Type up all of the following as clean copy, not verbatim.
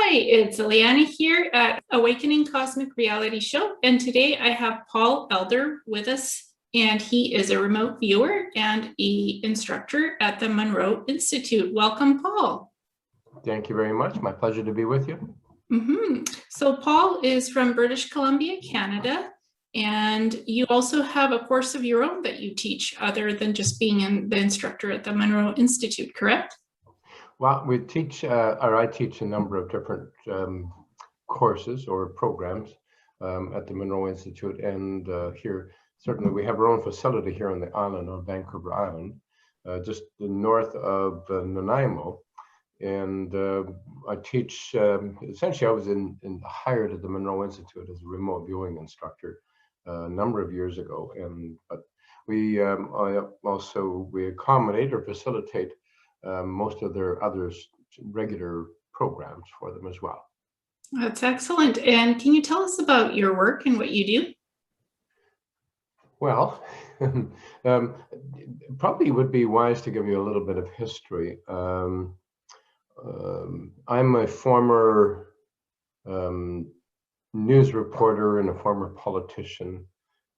Hi, it's Ileana here at Awakening Cosmic Reality Show, and today I have Paul Elder with us, and he is a remote viewer and an instructor at the Monroe Institute. Welcome, Paul. Thank you very much. My pleasure to be with you. So Paul is from British Columbia, Canada, and you also have a course of your own that you teach other than just being the instructor at the Monroe Institute, correct? Well, we teach, or I teach a number of different courses or programs at the Monroe Institute, and here, certainly we have our own facility here on the island of Vancouver Island, just north of Nanaimo. And I teach, essentially I was hired at the Monroe Institute as a remote viewing instructor a number of years ago. But we we accommodate or facilitate most of their regular programs for them as well. That's excellent. And can you tell us about your work and what you do? Well, probably would be wise to give you a little bit of history. I'm a former news reporter and a former politician,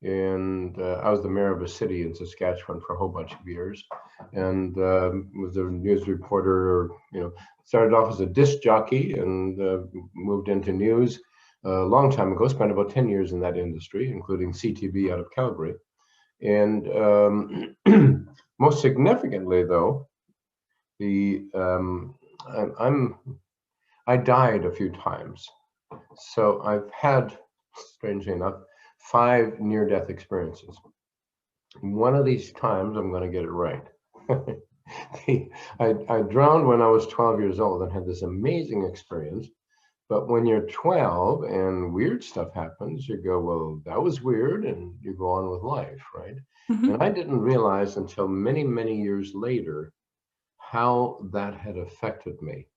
and I was the mayor of a city in Saskatchewan for a whole bunch of years, and was a news reporter. Started off as a disc jockey and moved into news a long time ago. Spent about 10 years in that industry, including CTV out of Calgary, and most significantly, though, I died a few times. So I've had, strangely enough, 5 near-death experiences. One of these times, I'm going to get it right. I drowned when I was 12 years old and had this amazing experience. But when you're 12 and weird stuff happens, you go, well, that was weird, and you go on with life, right? And I didn't realize until many, many years later how that had affected me.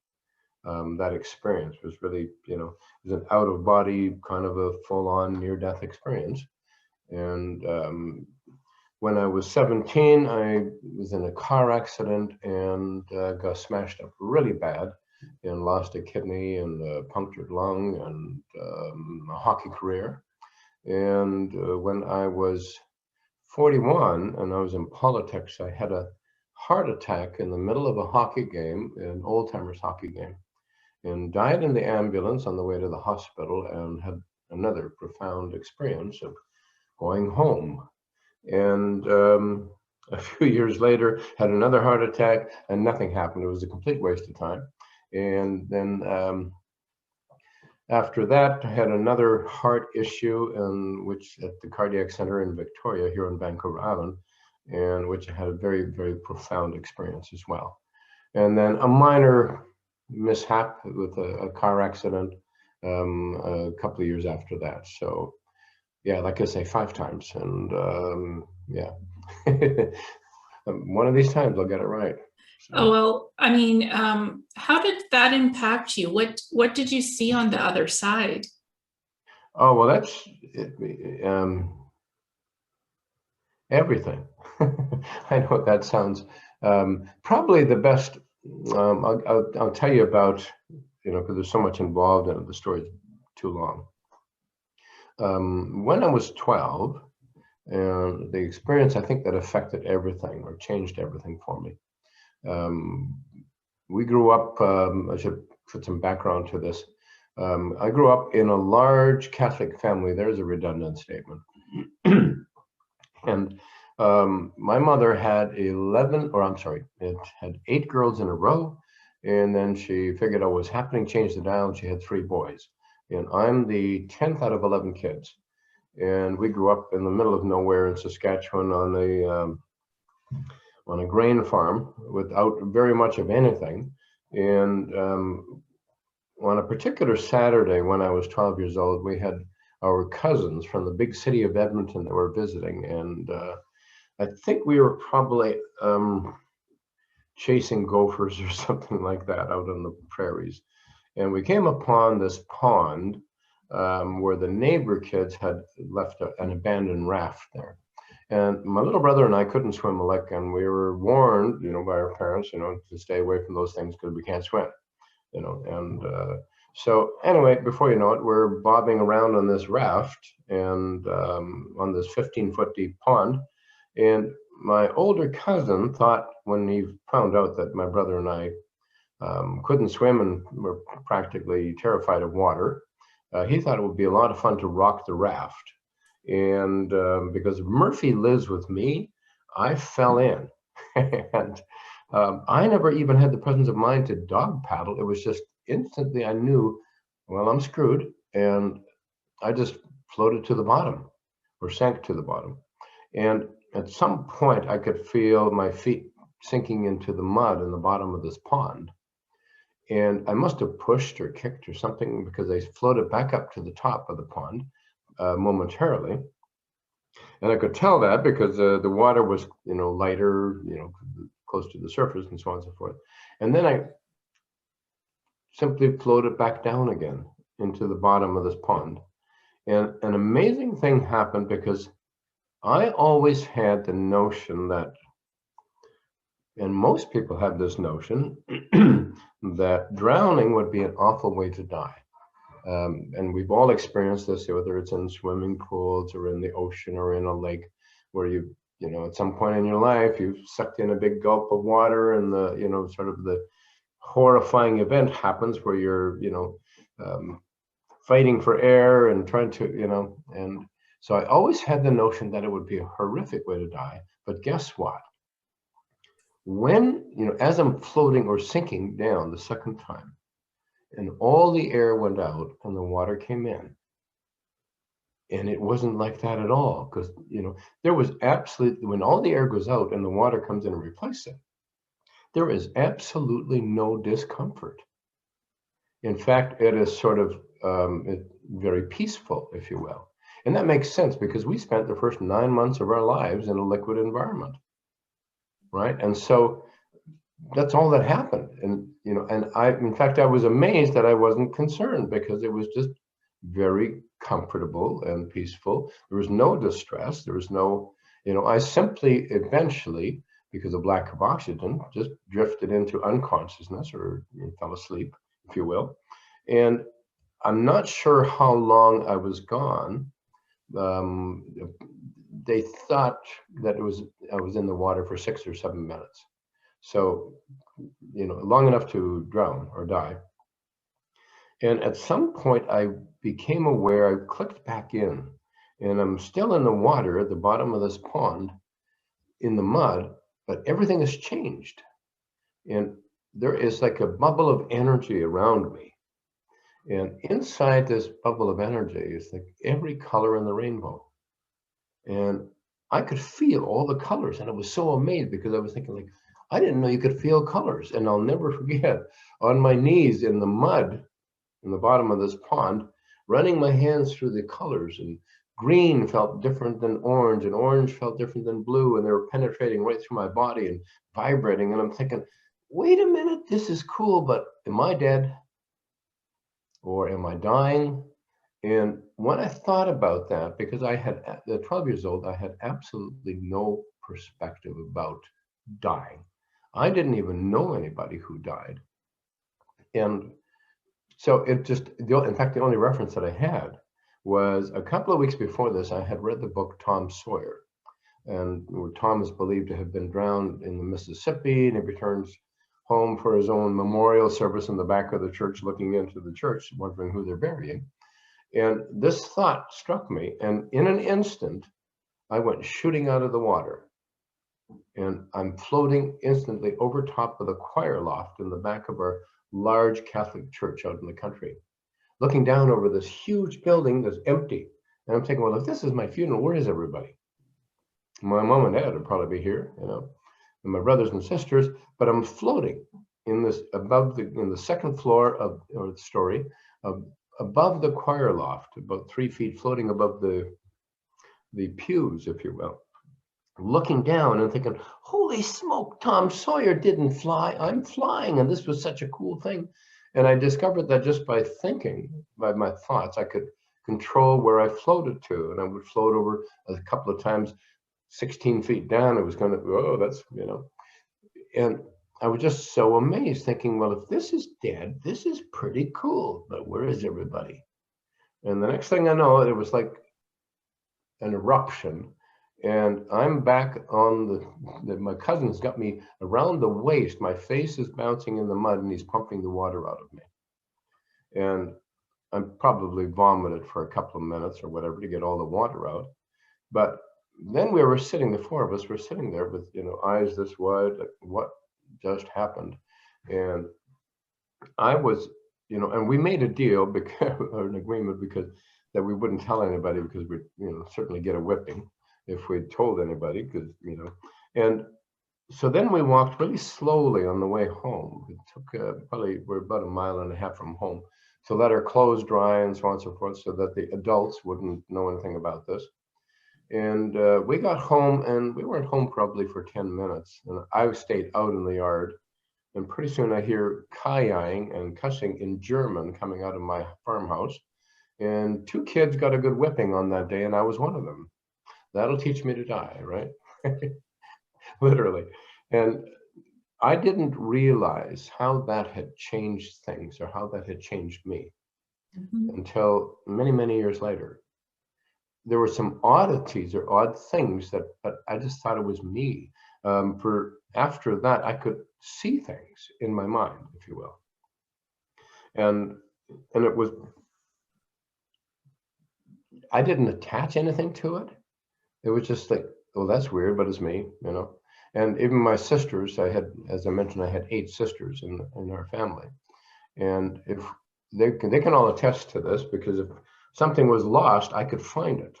That experience was really, it was an out-of-body kind of a full-on near-death experience. And when I was 17, I was in a car accident and got smashed up really bad and lost a kidney and a punctured lung and a hockey career. And when I was 41 and I was in politics, I had a heart attack in the middle of a hockey game, an old-timers hockey game, and died in the ambulance on the way to the hospital, and had another profound experience of going home. And a few years later, had another heart attack, and nothing happened. It was a complete waste of time. And then after that, I had another heart issue, which at the cardiac center in Victoria, here on Vancouver Island, and which I had a very, very profound experience as well. And then a minor mishap with a car accident a couple of years after that. So yeah, like I say, 5 times. And yeah, one of these times I'll get it right. So. Oh, well, I mean, how did that impact you? What did you see on the other side? Oh, well, that's everything. I know that sounds probably the best. I'll tell you about, because there's so much involved in it. The story's too long. When I was 12, the experience, I think, that affected everything or changed everything for me. We grew up, I should put some background to this. I grew up in a large Catholic family. There's a redundant statement. And my mother had it had 8 girls in a row. And then she figured out what was happening, changed it down. She had 3 boys. And I'm the 10th out of 11 kids. And we grew up in the middle of nowhere in Saskatchewan on a grain farm without very much of anything. And on a particular Saturday when I was 12 years old, we had our cousins from the big city of Edmonton that were visiting. And I think we were probably chasing gophers or something like that out on the prairies. And we came upon this pond where the neighbor kids had left an abandoned raft there. And my little brother and I couldn't swim a lick, and we were warned, by our parents, to stay away from those things because we can't swim, And So anyway, before you know it, we're bobbing around on this raft and on this 15-foot deep pond. And my older cousin thought, when he found out that my brother and I couldn't swim and were practically terrified of water, he thought it would be a lot of fun to rock the raft. And because Murphy lives with me, I fell in. And I never even had the presence of mind to dog paddle. It was just instantly I knew, well, I'm screwed. And I just floated to the bottom or sank to the bottom. And at some point, I could feel my feet sinking into the mud in the bottom of this pond. And I must have pushed or kicked or something, because I floated back up to the top of the pond momentarily. And I could tell that because the water was, lighter, close to the surface and so on and so forth. And then I simply floated back down again into the bottom of this pond. And an amazing thing happened, because I always had the notion that, and most people have this notion, that drowning would be an awful way to die. And we've all experienced this, whether it's in swimming pools or in the ocean or in a lake, where at some point in your life, you've sucked in a big gulp of water, and sort of the horrifying event happens where you're, fighting for air and trying to, and so I always had the notion that it would be a horrific way to die. But guess what? When, as I'm floating or sinking down the second time, and all the air went out and the water came in, and it wasn't like that at all, because, there was absolutely, when all the air goes out and the water comes in and replaces it, there is absolutely no discomfort. In fact, it is sort of very peaceful, if you will. And that makes sense, because we spent the first 9 months of our lives in a liquid environment, right? And so that's all that happened. And, in fact, I was amazed that I wasn't concerned, because it was just very comfortable and peaceful. There was no distress. There was no, I simply eventually, because of lack of oxygen, just drifted into unconsciousness, or fell asleep, if you will. And I'm not sure how long I was gone. They thought that I was in the water for 6 or 7 minutes. So, long enough to drown or die. And at some point I became aware, I clicked back in, and I'm still in the water at the bottom of this pond in the mud, but everything has changed. And there is like a bubble of energy around me. And inside this bubble of energy is like every color in the rainbow. And I could feel all the colors. And I was so amazed, because I was thinking, like, I didn't know you could feel colors. And I'll never forget, on my knees in the mud in the bottom of this pond, running my hands through the colors, and green felt different than orange, and orange felt different than blue, and they were penetrating right through my body and vibrating. And I'm thinking, wait a minute, this is cool, but am I dead? Or am I dying? And when I thought about that, because I had, at 12 years old, I had absolutely no perspective about dying. I didn't even know anybody who died. And so it just, in fact, the only reference that I had was a couple of weeks before this, I had read the book Tom Sawyer, and where Tom is believed to have been drowned in the Mississippi, and he returns home for his own memorial service in the back of the church, looking into the church, wondering who they're burying. And this thought struck me, and in an instant, I went shooting out of the water. And I'm floating instantly over top of the choir loft in the back of our large Catholic church out in the country, looking down over this huge building that's empty. And I'm thinking, well, if this is my funeral, where is everybody? My mom and dad would probably be here, and my brothers and sisters, but I'm floating in this in the second floor of, or story, above the choir loft, about 3 feet, floating above the pews, if you will, looking down and thinking, holy smoke, Tom Sawyer didn't fly, I'm flying. And this was such a cool thing. And I discovered that just by thinking, by my thoughts, I could control where I floated to. And I would float over a couple of times, 16 feet down. It was going to, oh, that's, and I was just so amazed, thinking, well, if this is dead, this is pretty cool, but where is everybody? And the next thing I know, it was like an eruption, and I'm back on my cousin's got me around the waist. My face is bouncing in the mud, and he's pumping the water out of me. And I'm probably vomited for a couple of minutes or whatever to get all the water out. But then we were sitting, the four of us were sitting there with, eyes this wide, like, what just happened? And I was, and we made a deal because, or an agreement, because that we wouldn't tell anybody, because we'd, certainly get a whipping if we'd told anybody, because, and so then we walked really slowly on the way home. It took we're about a mile and a half from home, to let our clothes dry and so on and so forth, so that the adults wouldn't know anything about this. And we got home, and we weren't home probably for 10 minutes. And I stayed out in the yard. And pretty soon I hear kayaying and cussing in German coming out of my farmhouse. And two kids got a good whipping on that day, and I was one of them. That'll teach me to die, right? Literally. And I didn't realize how that had changed things, or how that had changed me, until many, many years later. There were some oddities or odd things but I just thought it was me. For after that, I could see things in my mind, if you will, and it was, I didn't attach anything to it. It was just like, oh, that's weird, but it's me, And even my sisters, as I mentioned, I had 8 sisters in our family, and if they can all attest to this, because if something was lost, I could find it.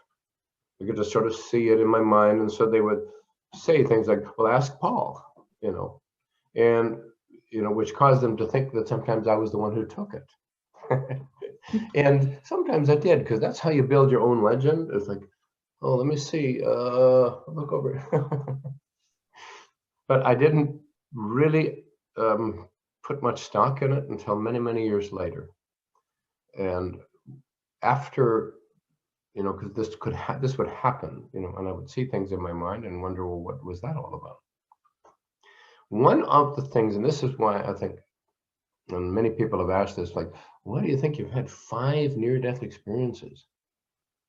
I could just sort of see it in my mind, and so they would say things like, well, ask Paul, and which caused them to think that sometimes I was the one who took it. And sometimes I did, because that's how you build your own legend. It's like, oh, let me see, look over. But I didn't really put much stock in it until many, many years later. And after, because this would happen, and I would see things in my mind and wonder, well, what was that all about? One of the things, and this is why I think, and many people have asked this, like, why do you think you've had 5 near-death experiences?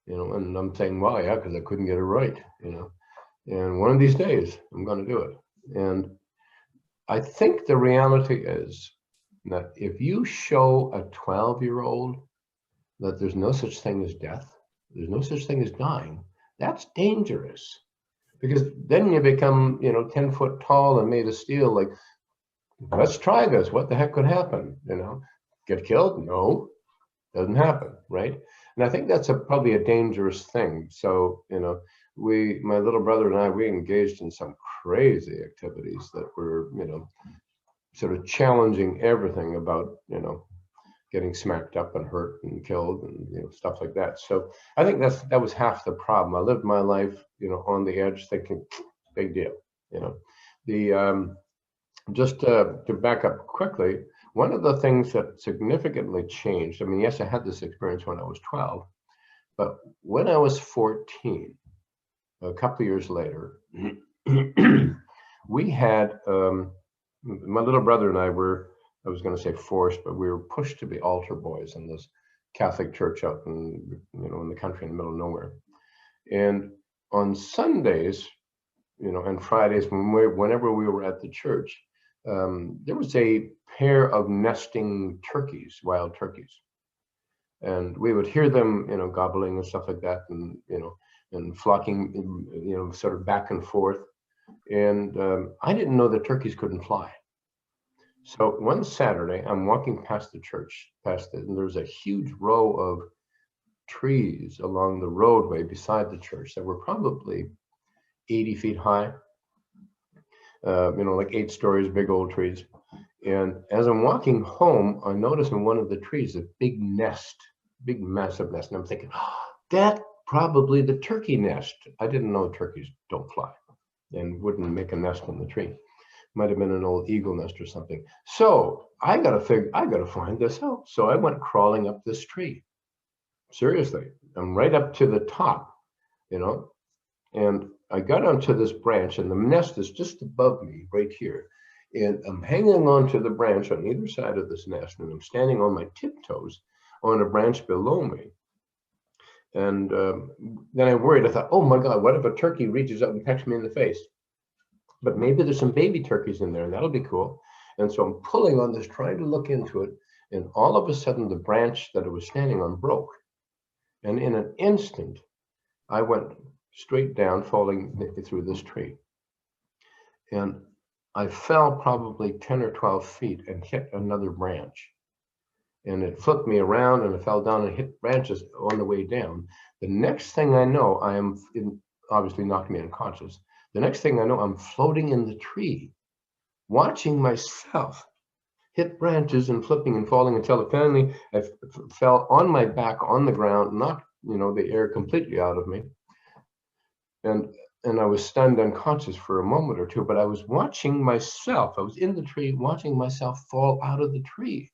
And I'm saying, well, yeah, because I couldn't get it right, and one of these days I'm going to do it. And I think the reality is that if you show a 12-year-old that there's no such thing as death, there's no such thing as dying, that's dangerous. Because then you become, 10 foot tall and made of steel, like, let's try this. What the heck could happen? Get killed? No, doesn't happen, right? And I think that's probably a dangerous thing. So, my little brother and I, we engaged in some crazy activities that were, sort of challenging everything about, getting smacked up and hurt and killed and stuff like that. So I think that was half the problem. I lived my life, on the edge, thinking, big deal. Just to back up quickly, one of the things that significantly changed, I mean, yes, I had this experience when I was 12, but when I was 14, a couple of years later, we had, my little brother and I were, I was going to say forced, but we were pushed to be altar boys in this Catholic church out in, in the country in the middle of nowhere. And on Sundays, and Fridays, whenever we were at the church, there was a pair of nesting turkeys, wild turkeys. And we would hear them, gobbling and stuff like that, and, and flocking, sort of back and forth. And I didn't know that turkeys couldn't fly. So one Saturday, I'm walking past the church, and there's a huge row of trees along the roadway beside the church that were probably 80 feet high, like 8 stories, big old trees. And as I'm walking home, I notice in one of the trees a big nest, big massive nest. And I'm thinking, oh, that's probably the turkey nest. I didn't know turkeys don't fly and wouldn't make a nest in the tree. Might have been an old eagle nest or something. So I gotta find this out. So I went crawling up this tree. Seriously, I'm right up to the top, and I got onto this branch, and the nest is just above me right here. And I'm hanging onto the branch on either side of this nest, and I'm standing on my tiptoes on a branch below me. And then I worried. I thought, oh my God, what if a turkey reaches up and pecks me in the face? But maybe there's some baby turkeys in there, and that'll be cool. And so I'm pulling on this, trying to look into it. And all of a sudden, the branch that I was standing on broke. And in an instant, I went straight down, falling through this tree. And I fell probably 10 or 12 feet and hit another branch. And it flipped me around, and I fell down and hit branches on the way down. The next thing I know, obviously knocked me unconscious. The next thing I know, I'm floating in the tree, watching myself hit branches and flipping and falling until finally I fell on my back on the ground, knocked the air completely out of me. And I was stunned unconscious for a moment or two, but I was watching myself. I was in the tree watching myself fall out of the tree.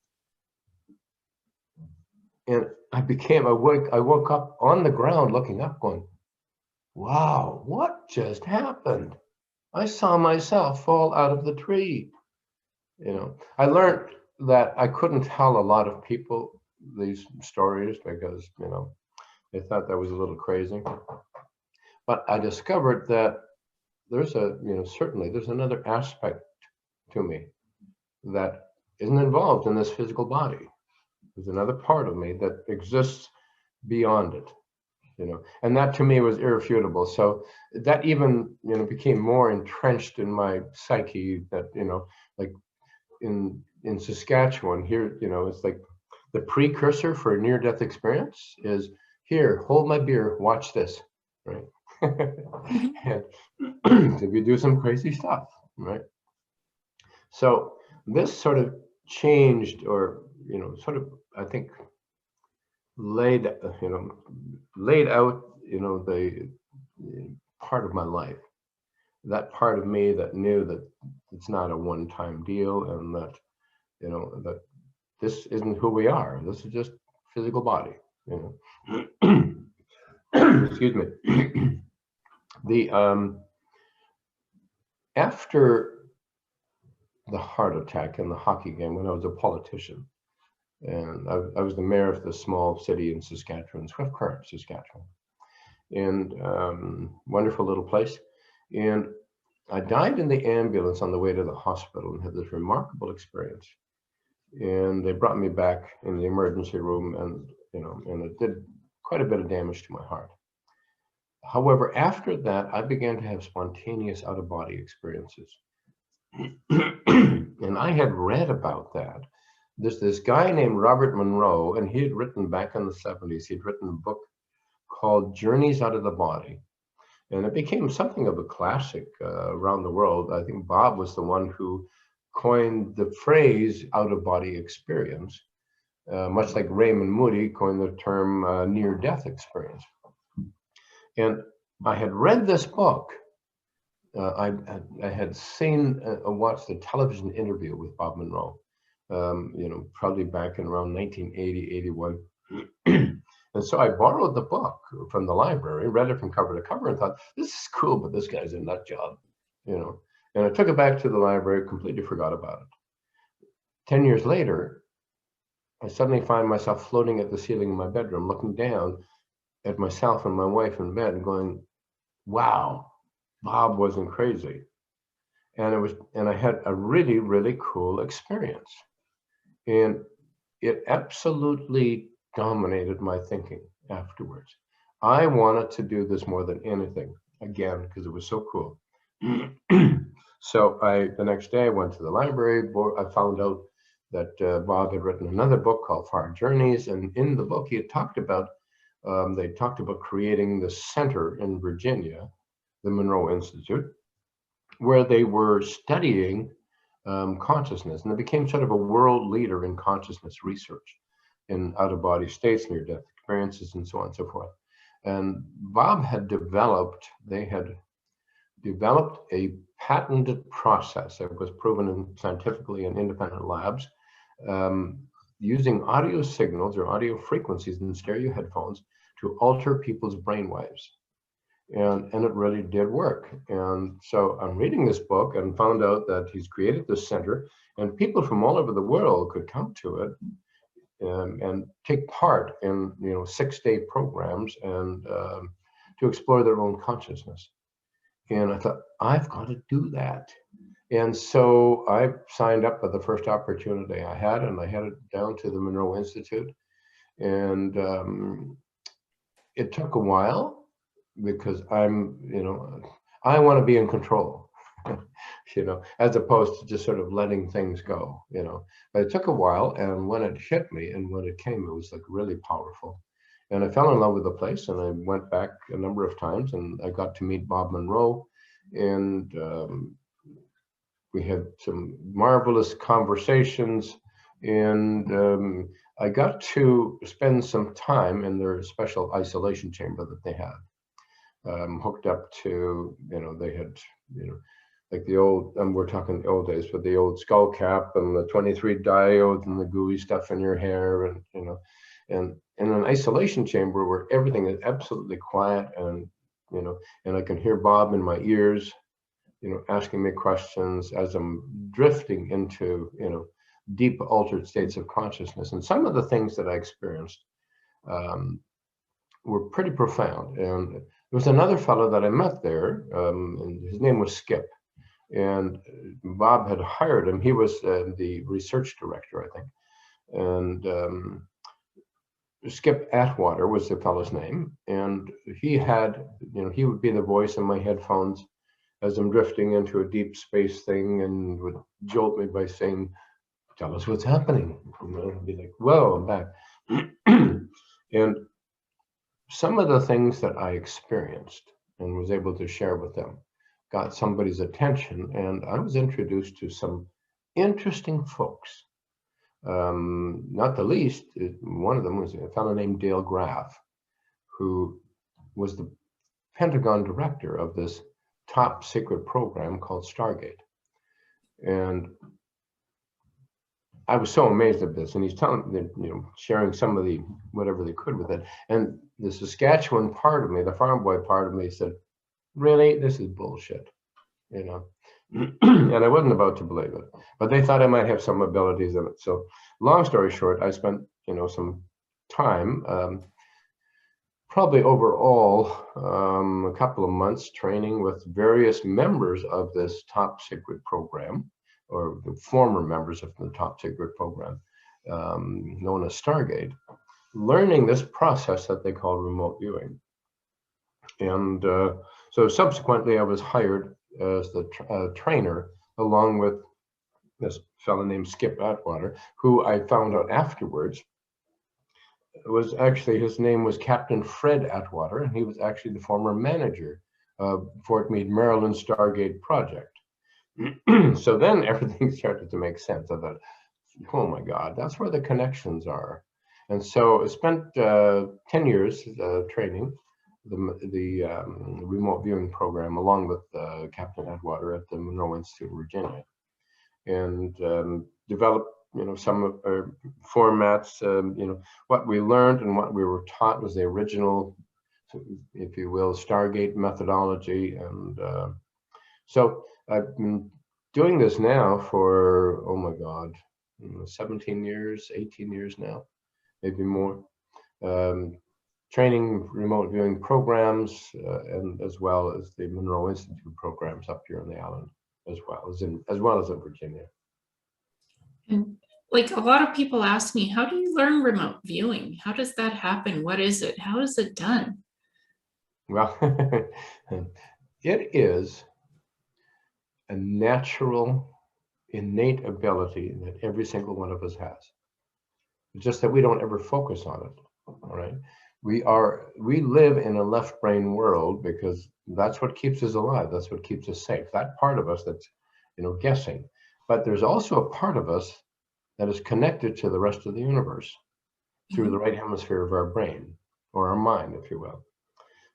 And I woke up on the ground looking up going, wow, what just happened? I saw myself fall out of the tree. I learned that I couldn't tell a lot of people these stories because, they thought that was a little crazy. But I discovered that certainly there's another aspect to me that isn't involved in this physical body. There's another part of me that exists beyond it, and that to me was irrefutable. So that even, became more entrenched in my psyche that, like in Saskatchewan here, it's like the precursor for a near-death experience is here, hold my beer, watch this, right? And if you do some crazy stuff, right? So this sort of changed, or sort of, I think, laid out, the part of my life, that part of me that knew that it's not a one-time deal, and that that this isn't who we are. This is just physical body. Excuse me. After the heart attack in the hockey game, when I was a politician, and I was the mayor of the small city in Saskatchewan, Swift Current, Saskatchewan, and wonderful little place. And I died in the ambulance on the way to the hospital and had this remarkable experience. And they brought me back in the emergency room, and and it did quite a bit of damage to my heart. However, after that, I began to have spontaneous out-of-body experiences. And I had read about that. There's this guy named Robert Monroe, and he had written back in the 70s, he'd written a book called Journeys Out of the Body. And it became something of a classic around the world. I think Bob was the one who coined the phrase out-of-body experience, much like Raymond Moody coined the term near-death experience. And I had read this book. I had seen watched a television interview with Bob Monroe, probably back in around 1980, 81. And so I borrowed the book from the library, read it from cover to cover, and thought, this is cool, but this guy's a nut job, And I took it back to the library, completely forgot about it. 10 years later, I suddenly find myself floating at the ceiling of my bedroom, looking down at myself and my wife in bed and going, wow, Bob wasn't crazy. And I had a really, really cool experience. And it absolutely dominated my thinking afterwards. I wanted to do this more than anything, again, because it was so cool. So the next day I went to the library. I found out that Bob had written another book called Far Journeys. And in the book, they talked about creating the center in Virginia, the Monroe Institute, where they were studying consciousness. And they became sort of a world leader in consciousness research, in out-of-body states, near-death experiences, and so on and so forth. And Bob they had developed a patented process that was proven scientifically in independent labs, using audio signals or audio frequencies in stereo headphones to alter people's brainwaves. and it really did work. And so I'm reading this book and found out that he's created this center, and people from all over the world could come to it and take part in 6-day programs and to explore their own consciousness. And I thought, I've got to do that. And so I signed up for the first opportunity I had, and I headed down to the Monroe Institute. And it took a while because I want to be in control, as opposed to just sort of letting things go, But it took a while, and when it hit me and when it came, it was like really powerful. And I fell in love with the place, and I went back a number of times, and I got to meet Bob Monroe, and we had some marvelous conversations, and I got to spend some time in their special isolation chamber that they had, hooked up to, they had, like the old, and we're talking the old days, but the old skull cap and the 23 diodes and the gooey stuff in your hair, and, and in an isolation chamber where everything is absolutely quiet, and, and I can hear Bob in my ears, asking me questions as I'm drifting into, deep altered states of consciousness. And some of the things that I experienced were pretty profound. And there was another fellow that I met there, and his name was Skip. And Bob had hired him. He was the research director, I think. And Skip Atwater was the fellow's name. And he had, he would be the voice in my headphones as I'm drifting into a deep space thing, and would jolt me by saying, "Tell us what's happening." I'd be like, "Whoa, I'm back." And some of the things that I experienced and was able to share with them got somebody's attention, and I was introduced to some interesting folks. Not the least, one of them was a fellow named Dale Graff, who was the Pentagon director of this top secret program called Stargate. And I was so amazed at this, and he's telling, sharing some of the whatever they could with it. And the Saskatchewan part of me, the farm boy part of me, said, "Really, this is bullshit," And I wasn't about to believe it, but they thought I might have some abilities in it. So, long story short, I spent some time, probably overall a couple of months, training with various members of this top secret program, or the former members of the top secret program, known as Stargate, learning this process that they call remote viewing. And so subsequently I was hired as the trainer, along with this fellow named Skip Atwater, who I found out afterwards was actually, his name was Captain Fred Atwater, and he was actually the former manager of Fort Meade, Maryland Stargate project. So then everything started to make sense. I thought, oh my God, that's where the connections are. And so I spent 10 years training the remote viewing program, along with Captain Atwater at the Monroe Institute of Virginia, and developed some of our formats. What we learned and what we were taught was the original, if you will, Stargate methodology. And so I've been doing this now for, oh my God, 17 years, 18 years now, maybe more. Training remote viewing programs, and as well as the Monroe Institute programs up here on the island, as well as in Virginia. And like a lot of people ask me, how do you learn remote viewing? How does that happen? What is it? How is it done? Well, it is a natural, innate ability that every single one of us has. It's just that we don't ever focus on it. All right. We live in a left brain world because that's what keeps us alive. That's what keeps us safe. That part of us that's, guessing. But there's also a part of us that is connected to the rest of the universe through the right hemisphere of our brain, or our mind, if you will.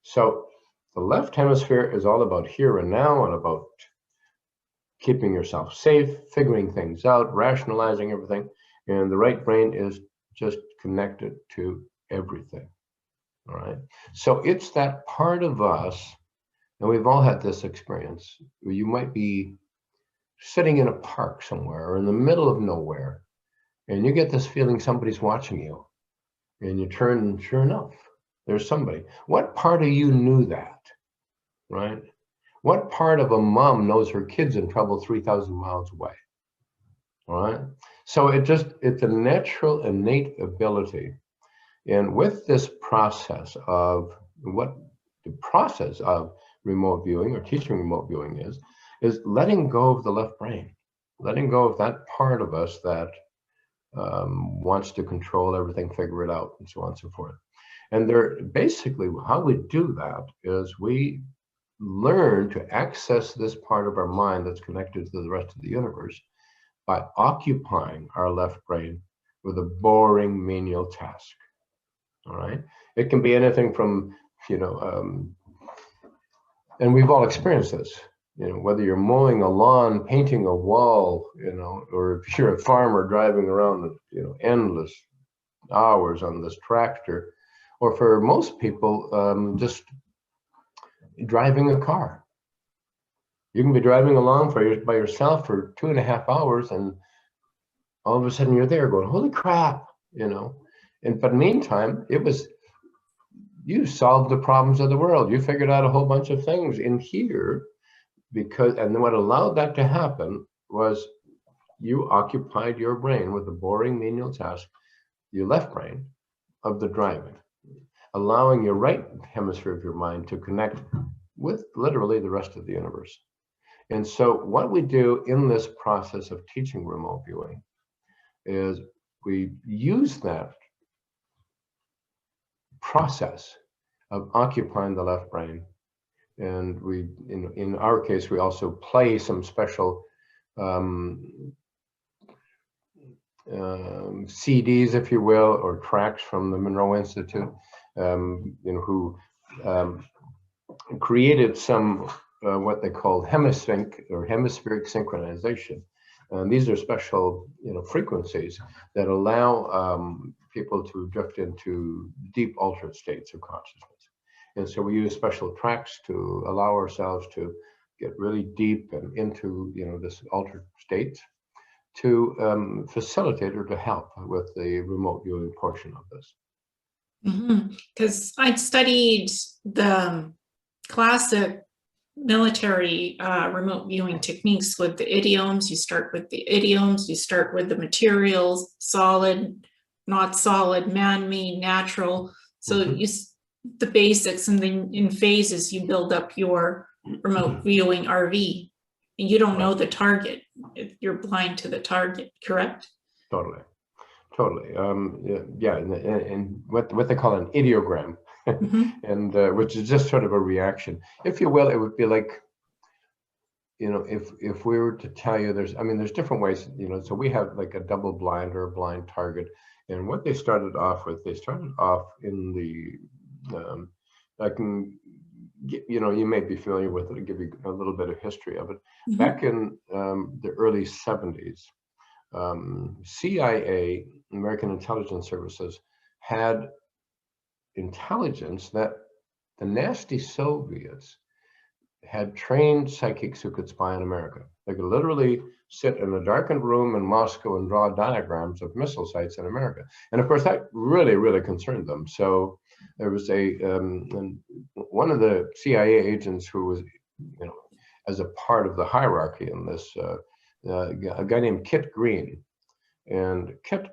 So the left hemisphere is all about here and now, and about keeping yourself safe, figuring things out, rationalizing everything. And the right brain is just connected to everything. All right. So it's that part of us And we've all had this experience where you might be sitting in a park somewhere or in the middle of nowhere, and you get this feeling somebody's watching you. And you turn, and sure enough, there's somebody. What part of you knew that, right? What part of a mom knows her kid's in trouble 3,000 miles away, all right? So it's a natural, innate ability. And with this process of what the process of remote viewing or teaching remote viewing is letting go of the left brain, letting go of that part of us that wants to control everything, figure it out, and so on and so forth. And they're basically how we do that is we learn to access this part of our mind that's connected to the rest of the universe by occupying our left brain with a boring menial task. All right. It can be anything from, and we've all experienced this. Whether you're mowing a lawn, painting a wall, or if you're a farmer driving around, endless hours on this tractor, or for most people, just driving a car. You can be driving along by yourself for 2.5 hours, and all of a sudden you're there going, holy crap, but meantime, you solved the problems of the world. You figured out a whole bunch of things in here. And what allowed that to happen was you occupied your brain with the boring menial task, your left brain, of the driving, allowing your right hemisphere of your mind to connect with literally the rest of the universe. And so what we do in this process of teaching remote viewing is we use that process of occupying the left brain. And we, in our case, we also play some special CDs, if you will, or tracks from the Monroe Institute, who created some what they call hemisync or hemispheric synchronization. These are special, frequencies that allow people to drift into deep altered states of consciousness. And so we use special tracks to allow ourselves to get really deep and into, this altered state to facilitate or to help with the remote viewing portion of this. Because I studied the classic military remote viewing techniques with the idioms. You start with the idioms, you start with the materials, solid, not solid, man-made, natural. So the basics, and then in phases you build up your remote viewing RV, and you don't know the target. You're blind to the target, correct? Totally. And what they call an ideogram, and which is just sort of a reaction, if you will. It would be like, if we were to tell you there's different ways, so we have like a double blind or a blind target. And what they started off in the I can get, you may be familiar with it. I'll give you a little bit of history of it. Back in the early 70s, CIA, American Intelligence Services, had intelligence that the nasty Soviets had trained psychics who could spy on America. They could literally sit in a darkened room in Moscow and draw diagrams of missile sites in America. And of course, that really, really concerned them. So there was one of the CIA agents who was, as a part of the hierarchy in this, a guy named Kit Green. And Kit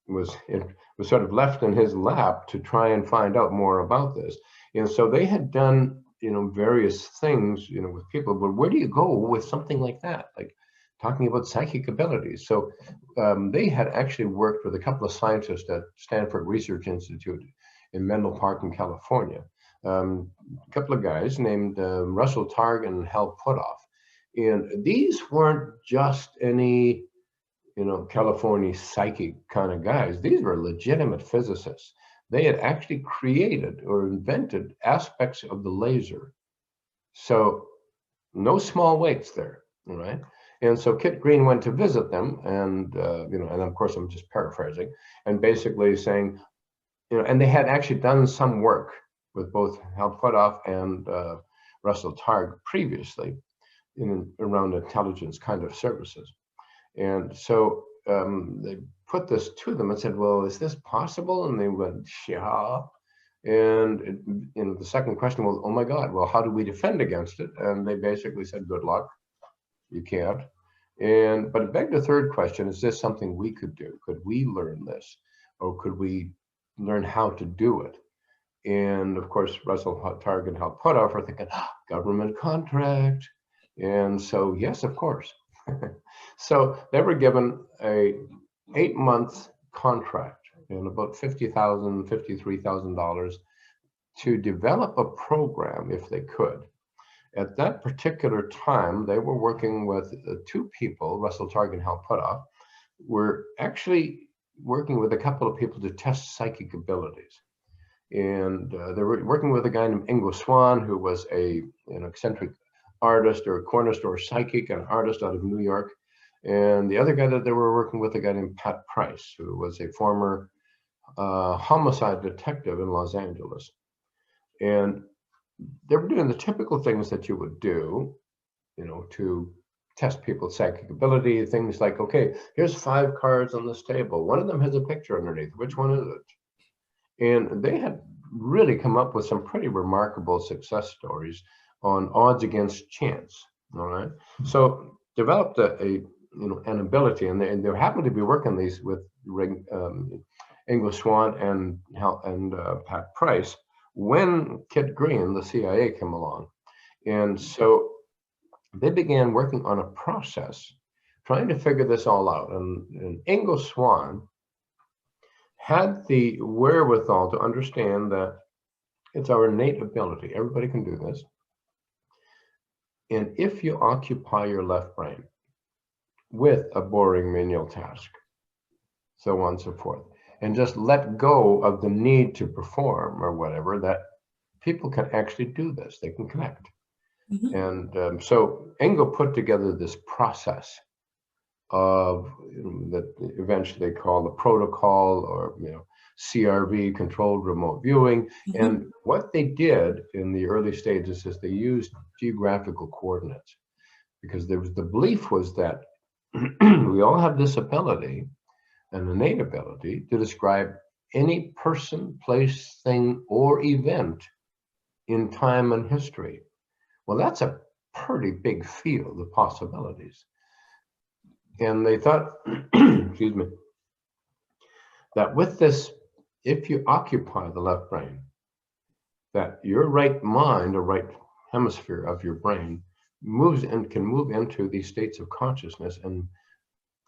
was sort of left in his lap to try and find out more about this. And so they had done, various things, with people, but where do you go with something like that? Like talking about psychic abilities. So they had actually worked with a couple of scientists at Stanford Research Institute in Menlo Park in California. A couple of guys named Russell Targ and Hal Puthoff. And these weren't just any, California psychic kind of guys. These were legitimate physicists. They had actually created or invented aspects of the laser. So no small weights there, all right? And so Kit Green went to visit them, and and of course I'm just paraphrasing, and basically saying, and they had actually done some work with both Hal Puthoff and Russell Targ previously around intelligence kind of services. And so they put this to them and said, well, is this possible? And they went, yeah. And the second question was, oh my God, well, how do we defend against it? And they basically said, good luck, you can't. But it begged the third question, is this something we could do? Could we learn this? Or could we learn how to do it? And of course, Russell Targ and Hal Puthoff are thinking, government contract. And so, yes, of course. So they were given a 8-month contract and about $50,000, $53,000 to develop a program if they could. At that particular time, they were working with two people, Russell Targ and Hal Puthoff, were actually working with a couple of people to test psychic abilities. And they were working with a guy named Ingo Swann, who was an eccentric artist or a corner store psychic and artist out of New York. And the other guy that they were working with, a guy named Pat Price, who was a former homicide detective in Los Angeles. And they were doing the typical things that you would do, to test people's psychic ability. Things like, okay, here's 5 cards on this table. One of them has a picture underneath. Which one is it? And they had really come up with some pretty remarkable success stories on odds against chance. All right. So developed an ability, and they happened to be working these with Ingo Swann and Pat Price when Kit Green, the CIA, came along. And so they began working on a process, trying to figure this all out. And Ingo Swann had the wherewithal to understand that it's our innate ability. Everybody can do this. And if you occupy your left brain with a boring menial task, so on and so forth, and just let go of the need to perform or whatever, that people can actually do this. They can connect. Mm-hmm. And so Ingo put together this process of that eventually they call the protocol, or CRV, controlled remote viewing. Mm-hmm. And what they did in the early stages is they used geographical coordinates, because the belief was that we all have this ability, an innate ability, to describe any person, place, thing, or event in time and history. Well, that's a pretty big field of possibilities. And they thought, excuse me, that with this, if you occupy the left brain, that your right mind or right hemisphere of your brain moves and can move into these states of consciousness and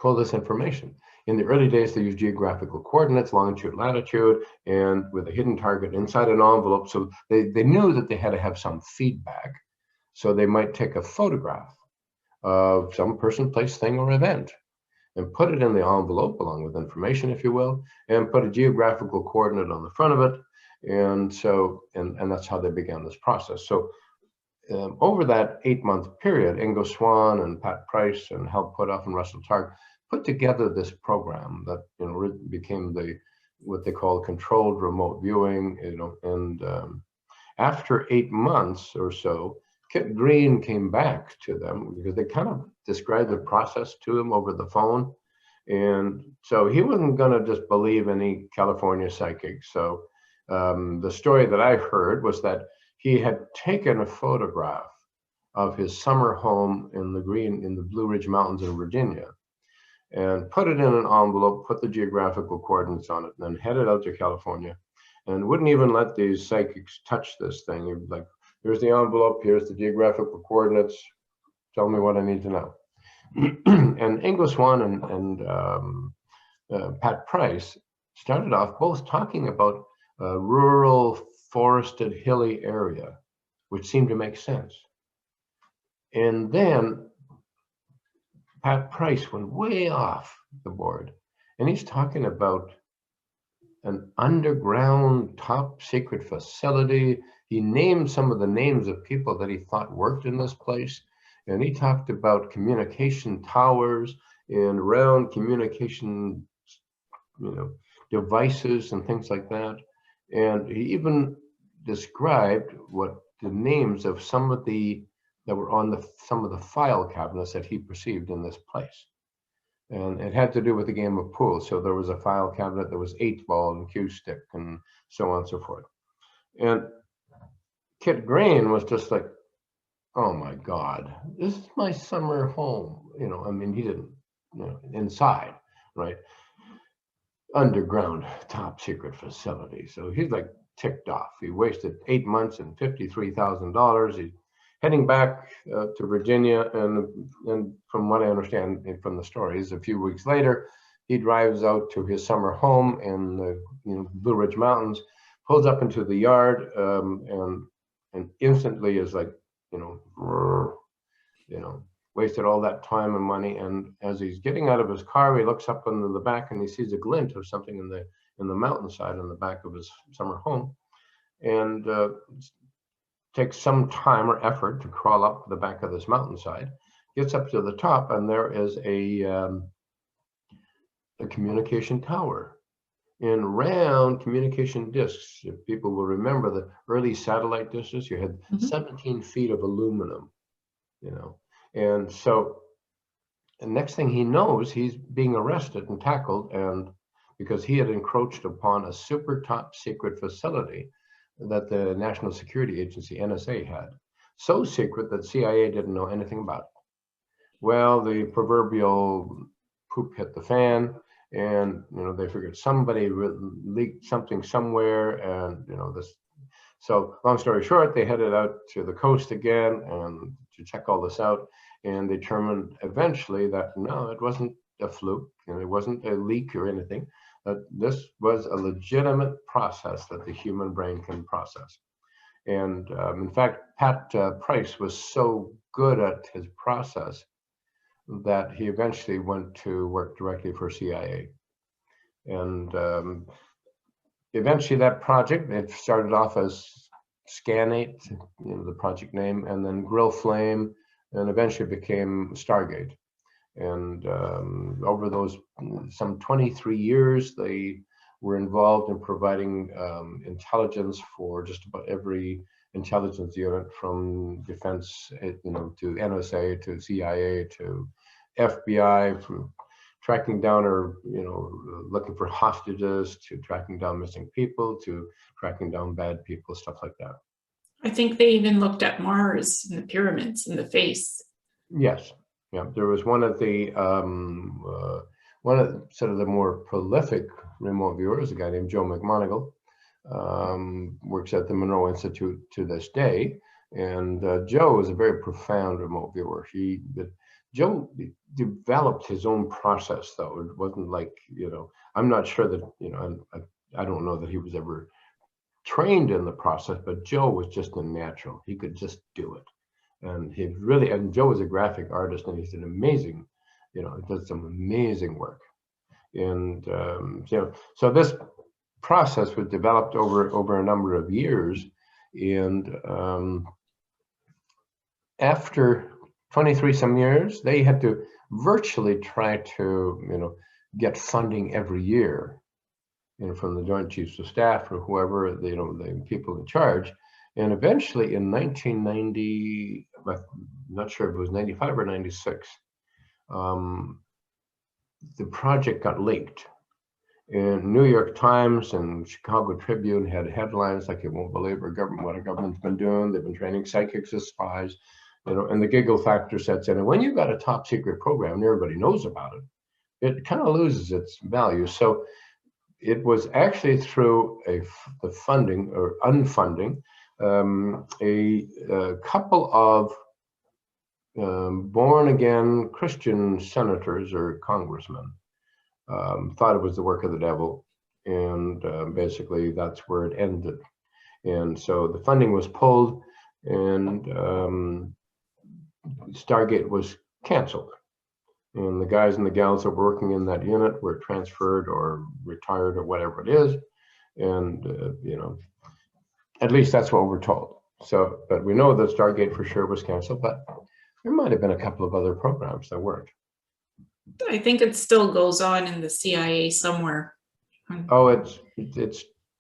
pull this information. In the early days, they used geographical coordinates, longitude, latitude, and with a hidden target inside an envelope. So they knew that they had to have some feedback. So they might take a photograph of some person, place, thing, or event and put it in the envelope along with information, if you will, and put a geographical coordinate on the front of it. And so, and that's how they began this process. So over that 8-month period, Ingo Swann and Pat Price and Hal Puthoff and Russell Targ put together this program that became what they call controlled remote viewing. And after 8 months or so, Kit Green came back to them because they kind of described the process to him over the phone. And so he wasn't going to just believe any California psychic. So the story that I heard was that he had taken a photograph of his summer home in the Blue Ridge Mountains in Virginia and put it in an envelope, put the geographical coordinates on it, and then headed out to California and wouldn't even let these psychics touch this thing. He was like, here's the envelope, here's the geographical coordinates, tell me what I need to know. And Ingo Swann and Pat Price started off both talking about a rural, forested, hilly area, which seemed to make sense. And then Pat Price went way off the board, and he's talking about an underground top secret facility. He named some of the names of people that he thought worked in this place. And he talked about communication towers and around communication, devices and things like that. And he even described what the names of some of the that were on some of the file cabinets that he perceived in this place. And it had to do with the game of pool. So there was a file cabinet that was 8-ball and cue stick and so on and so forth. And Kit Grain was just like, oh my God, this is my summer home. I mean, he didn't, inside, right? Underground top secret facility. So he's like ticked off. He wasted 8 months and $53,000. He's heading back to Virginia, and from what I understand from the stories, a few weeks later, he drives out to his summer home in the Blue Ridge Mountains, pulls up into the yard, and instantly is like, wasted all that time and money. And as he's getting out of his car, he looks up into the back and he sees a glint of something in the mountainside on the back of his summer home, and takes some time or effort to crawl up the back of this mountainside, gets up to the top, and there is a communication tower in round communication discs. If people will remember the early satellite dishes, you had 17 feet of aluminum, and so the next thing he knows, he's being arrested and tackled, and because he had encroached upon a super top secret facility that the National Security Agency, NSA, had. So secret that CIA didn't know anything about it. Well, the proverbial poop hit the fan, and they figured somebody leaked something somewhere, and this. So long story short, they headed out to the coast again and to check all this out, and determined eventually that no, it wasn't a fluke, and it wasn't a leak or anything. That this was a legitimate process that the human brain can process. And in fact, Pat Price was so good at his process that he eventually went to work directly for CIA. And eventually that project, it started off as Scanate, the project name, and then Grill Flame, and eventually became Stargate. And over those some 23 years, they were involved in providing intelligence for just about every intelligence unit, from defense, to NSA, to CIA, to FBI, from tracking down or looking for hostages, to tracking down missing people, to tracking down bad people, stuff like that. I think they even looked at Mars and the pyramids in the face. Yes. Yeah, there was one of sort of the more prolific remote viewers, a guy named Joe McMoneagle, works at the Monroe Institute to this day. And Joe is a very profound remote viewer. Joe developed his own process, though. It wasn't like, I'm not sure that, I don't know that he was ever trained in the process, but Joe was just a natural. He could just do it. And Joe is a graphic artist, and he's an amazing, he does some amazing work. And so this process was developed over a number of years. And after 23 some years, they had to virtually try to, get funding every year, from the Joint Chiefs of Staff or whoever, the people in charge. And eventually in 1990, I'm not sure if it was 95 or 96, the project got leaked. And New York Times and Chicago Tribune had headlines like, "You won't believe what our government's been doing. They've been training psychics as spies," and the giggle factor sets in. And when you've got a top secret program and everybody knows about it, it kind of loses its value. So it was actually through the funding or unfunding, a couple of born-again Christian senators or congressmen thought it was the work of the devil, and basically that's where it ended. And so the funding was pulled, and Stargate was canceled. And the guys and the gals that were working in that unit were transferred or retired or whatever it is. And, at least that's what we're told. So, but we know that Stargate for sure was canceled, but there might have been a couple of other programs that weren't. I think it still goes on in the CIA somewhere. Oh, it's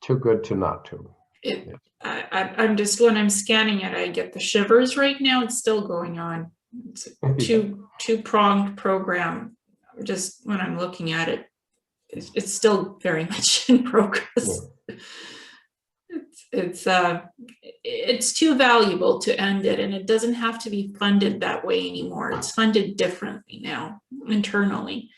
too good to not to. It, I'm just, when I'm scanning it, I get the shivers right now. It's still going on. It's a two-pronged program. Just when I'm looking at it, it's still very much in progress. Yeah. It's too valuable to end it, and it doesn't have to be funded that way anymore. It's funded differently now internally,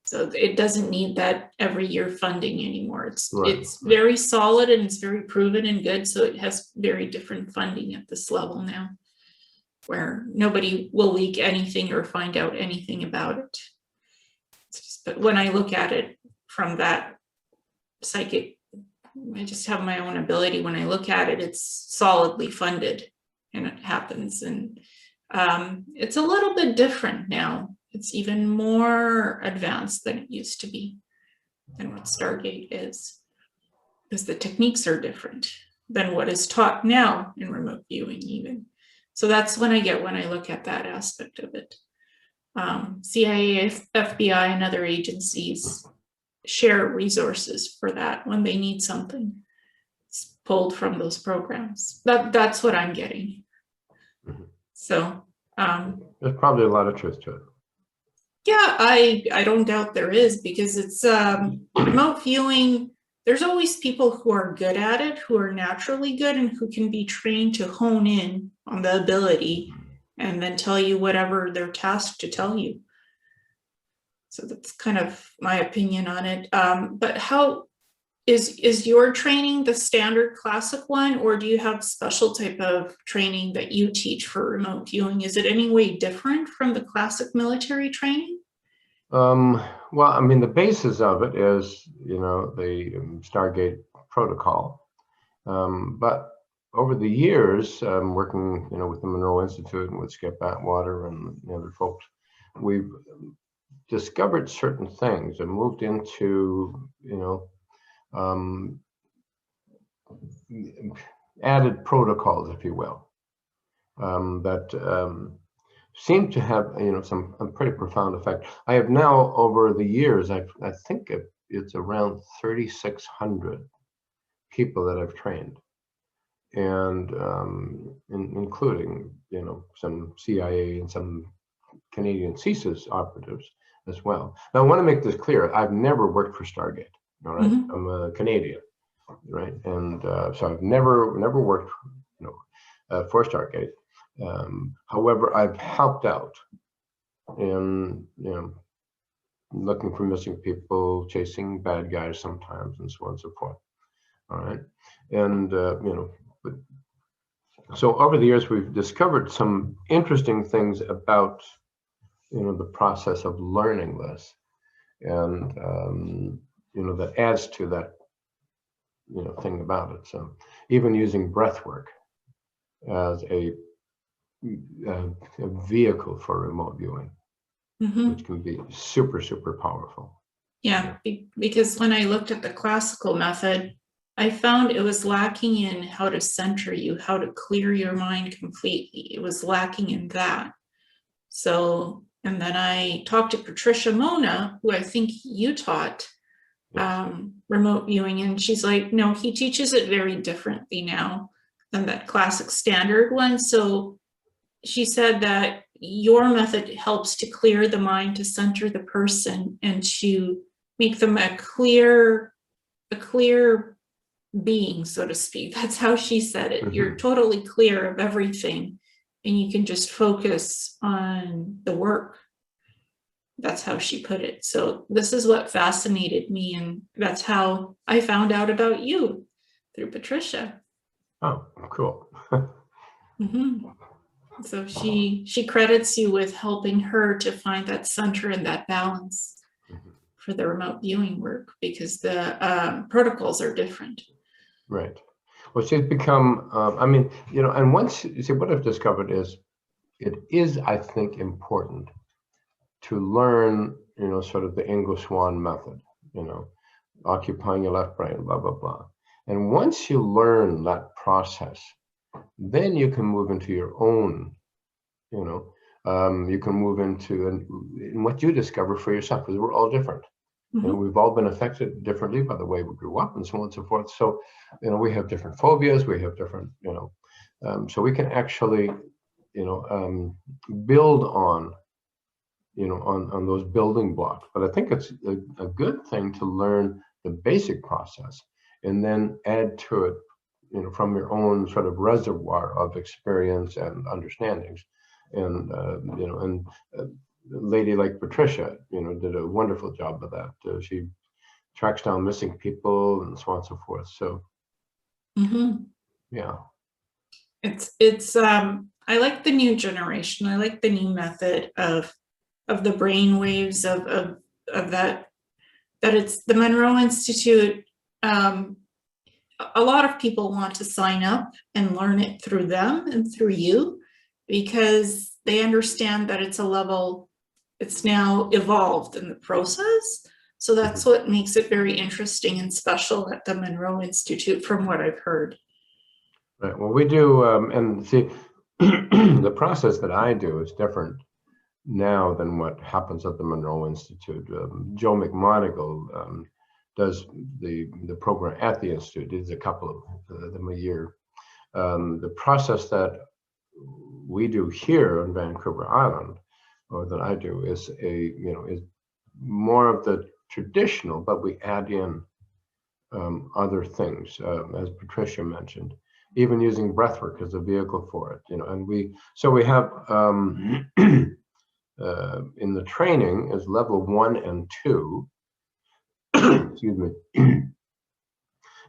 so it doesn't need that every year funding anymore. It's very solid and it's very proven and good, so it has very different funding at this level now, where nobody will leak anything or find out anything about it. But when I look at it from that psychic, I just have my own ability. When I look at it, it's solidly funded, and it happens. And it's a little bit different now. It's even more advanced than it used to be, than what Stargate is, because the techniques are different than what is taught now in remote viewing even. So that's when I look at that aspect of it. CIA, FBI, and other agencies share resources for that when they need something. It's pulled from those programs. That's what I'm getting. Mm-hmm. So there's probably a lot of truth to it. Yeah, I don't doubt there is, because it's remote viewing. There's always people who are good at it, who are naturally good, and who can be trained to hone in on the ability and then tell you whatever they're tasked to tell you. So that's kind of my opinion on it. But how is your training the standard classic one, or do you have special type of training that you teach for remote viewing? Is it any way different from the classic military training? Well, I mean, the basis of it is, the Stargate protocol. But over the years, working, with the Monroe Institute and with Skip Atwater and the other folks, we've discovered certain things and moved into, added protocols, if you will, that seem to have, some pretty profound effect. I have now, over the years, I think it's around 3,600 people that I've trained, and including, some CIA and some Canadian CSIS operatives as well. Now, I want to make this clear. I've never worked for Stargate. All right, mm-hmm. I'm a Canadian, right, and so I've never worked, for Stargate. However, I've helped out in, looking for missing people, chasing bad guys sometimes, and so on and so forth. All right, and so over the years, we've discovered some interesting things about, the process of learning this, and that adds to that, thing about it. So even using breath work as a vehicle for remote viewing, mm-hmm. which can be super, super powerful. Yeah, because when I looked at the classical method, I found it was lacking in how to center you, how to clear your mind completely. It was lacking in that. So, and then I talked to Patricia Mona, who I think you taught remote viewing, and she's like, no, he teaches it very differently now than that classic standard one. So she said that your method helps to clear the mind, to center the person, and to make them a clear being, so to speak. That's how she said it. Mm-hmm. You're totally clear of everything, and you can just focus on the work. That's how she put it. So this is what fascinated me, and that's how I found out about you, through Patricia. Oh, cool. Mm-hmm. So she credits you with helping her to find that center and that balance, mm-hmm. for the remote viewing work, because the protocols are different. Right. Well, she's become, and once, you see, what I've discovered is, it is, I think, important to learn, sort of the English Swan method, occupying your left brain, blah, blah, blah. And once you learn that process, then you can move into your own, you can move into and what you discover for yourself, because we're all different. We've all been affected differently by the way we grew up and so on and so forth. So, we have different phobias, we have different, so we can actually, build on, on those building blocks. But I think it's a good thing to learn the basic process and then add to it, from your own sort of reservoir of experience and understandings. And, a lady like Patricia, did a wonderful job of that. She tracks down missing people and so on and so forth. So, yeah. It's I like the new generation. I like the new method of the brain waves of that it's the Monroe Institute. A lot of people want to sign up and learn it through them and through you, because they understand that it's a level, it's now evolved in the process. So that's what makes it very interesting and special at the Monroe Institute, from what I've heard. Right. Well, we do, and see, the process that I do is different now than what happens at the Monroe Institute. Joe McMonigal does the program at the Institute. He does a couple of them a year. The process that we do here on Vancouver Island, or that I do, is is more of the traditional, but we add in other things, as Patricia mentioned, even using breathwork as a vehicle for it. And we have in the training is level 1 and 2. Excuse me.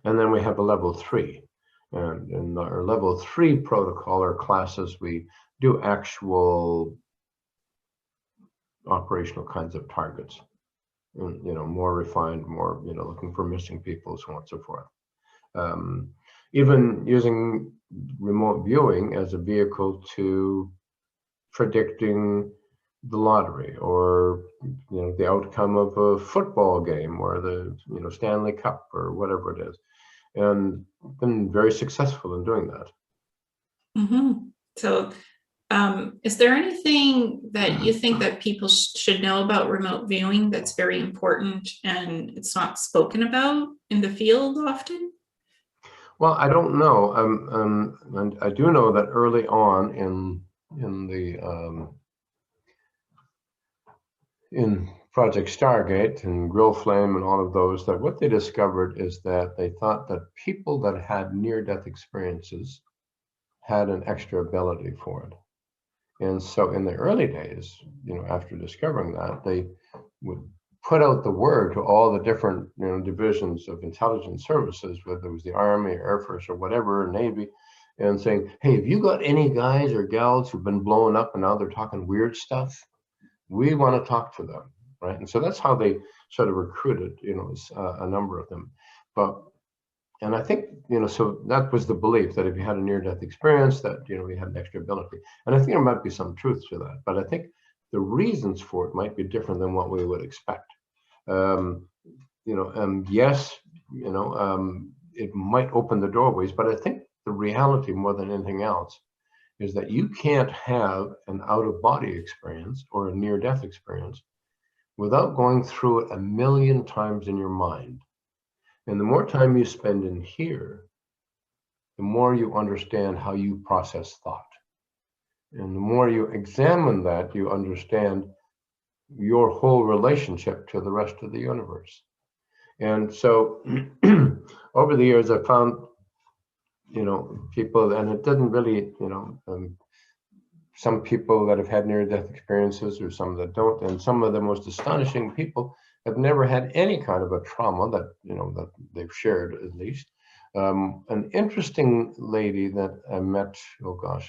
And then we have a level 3. And in our level 3 protocol or classes, we do actual operational kinds of targets. And, more refined, more, looking for missing people, so on and so forth. Even using remote viewing as a vehicle to predicting the lottery, or the outcome of a football game, or the Stanley Cup, or whatever it is, and been very successful in doing that. So is there anything that you think that people should know about remote viewing that's very important and it's not spoken about in the field often? Well, I don't know. And I do know that early on in the in Project Stargate and Grill Flame and all of those, that what they discovered is that they thought that people that had near-death experiences had an extra ability for it. And so in the early days, after discovering that, they would put out the word to all the different, divisions of intelligence services, whether it was the Army, Air Force, or whatever, Navy, and saying, hey, have you got any guys or gals who've been blown up and now they're talking weird stuff? We want to talk to them, right? And so that's how they sort of recruited, a number of them. And I think, so that was the belief, that if you had a near-death experience, that, you had an extra ability. And I think there might be some truth to that, but I think the reasons for it might be different than what we would expect. Yes, it might open the doorways, but I think the reality more than anything else is that you can't have an out-of-body experience or a near-death experience without going through it 1,000,000 times in your mind. And the more time you spend in here, the more you understand how you process thought. And the more you examine that, you understand your whole relationship to the rest of the universe. And so over the years, I found, people, and it didn't really, some people that have had near-death experiences, or some that don't, and some of the most astonishing people have never had any kind of a trauma that, that they've shared, at least. An interesting lady that I met,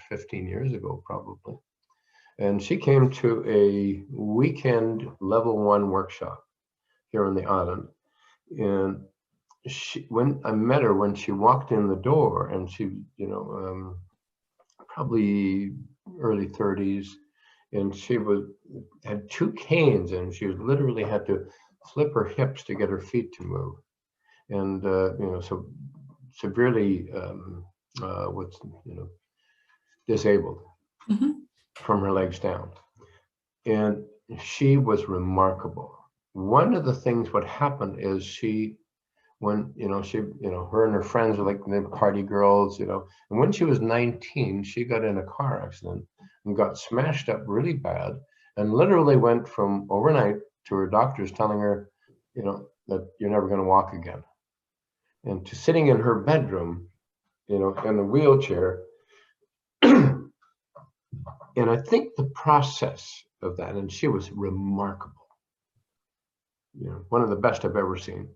15 years ago, probably. And she came to a weekend level 1 workshop here on the island. And when I met her, when she walked in the door, and she, probably early 30s, and she had 2 canes, and she literally had to flip her hips to get her feet to move. And, so severely, disabled from her legs down. And she was remarkable one of the things what happened is when, her and her friends were like the party girls, and when she was 19, she got in a car accident and got smashed up really bad, and literally went from overnight to her doctors telling her, that you're never going to walk again, and to sitting in her bedroom, in a wheelchair. And I think the process of that, and she was remarkable, one of the best I've ever seen.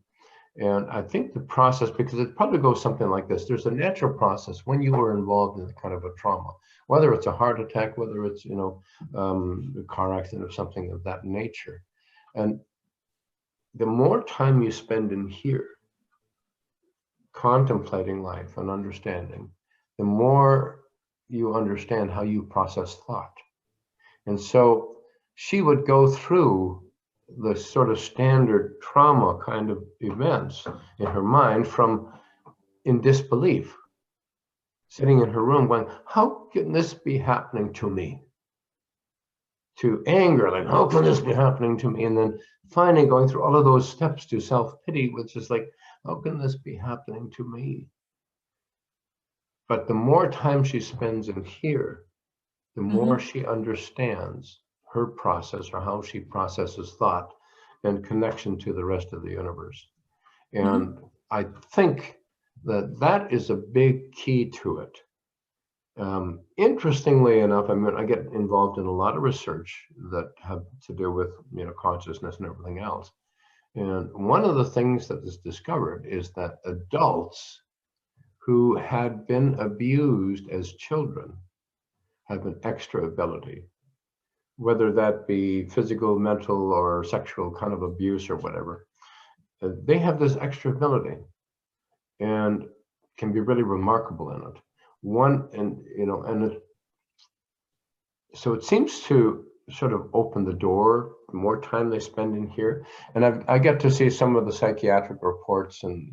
And I think the process, because it probably goes something like this: there's a natural process when you are involved in a kind of a trauma, whether it's a heart attack, whether it's, a car accident or something of that nature. And the more time you spend in here, contemplating life and understanding, the more you understand how you process thought. And so she would go through the sort of standard trauma kind of events in her mind in disbelief, sitting in her room going, how can this be happening to me? To anger, like, how can this be happening to me? And then finally going through all of those steps to self-pity, which is like, how can this be happening to me? But the more time she spends in here, the more she understands her process, or how she processes thought and connection to the rest of the universe. And I think that is a big key to it. Interestingly enough, I get involved in a lot of research that have to do with, consciousness and everything else. And one of the things that is discovered is that adults who had been abused as children have an extra ability, whether that be physical, mental, or sexual kind of abuse or whatever. They have this extra ability and can be really remarkable in it. So it seems to sort of open the door, the more time they spend in here. And I get to see some of the psychiatric reports and,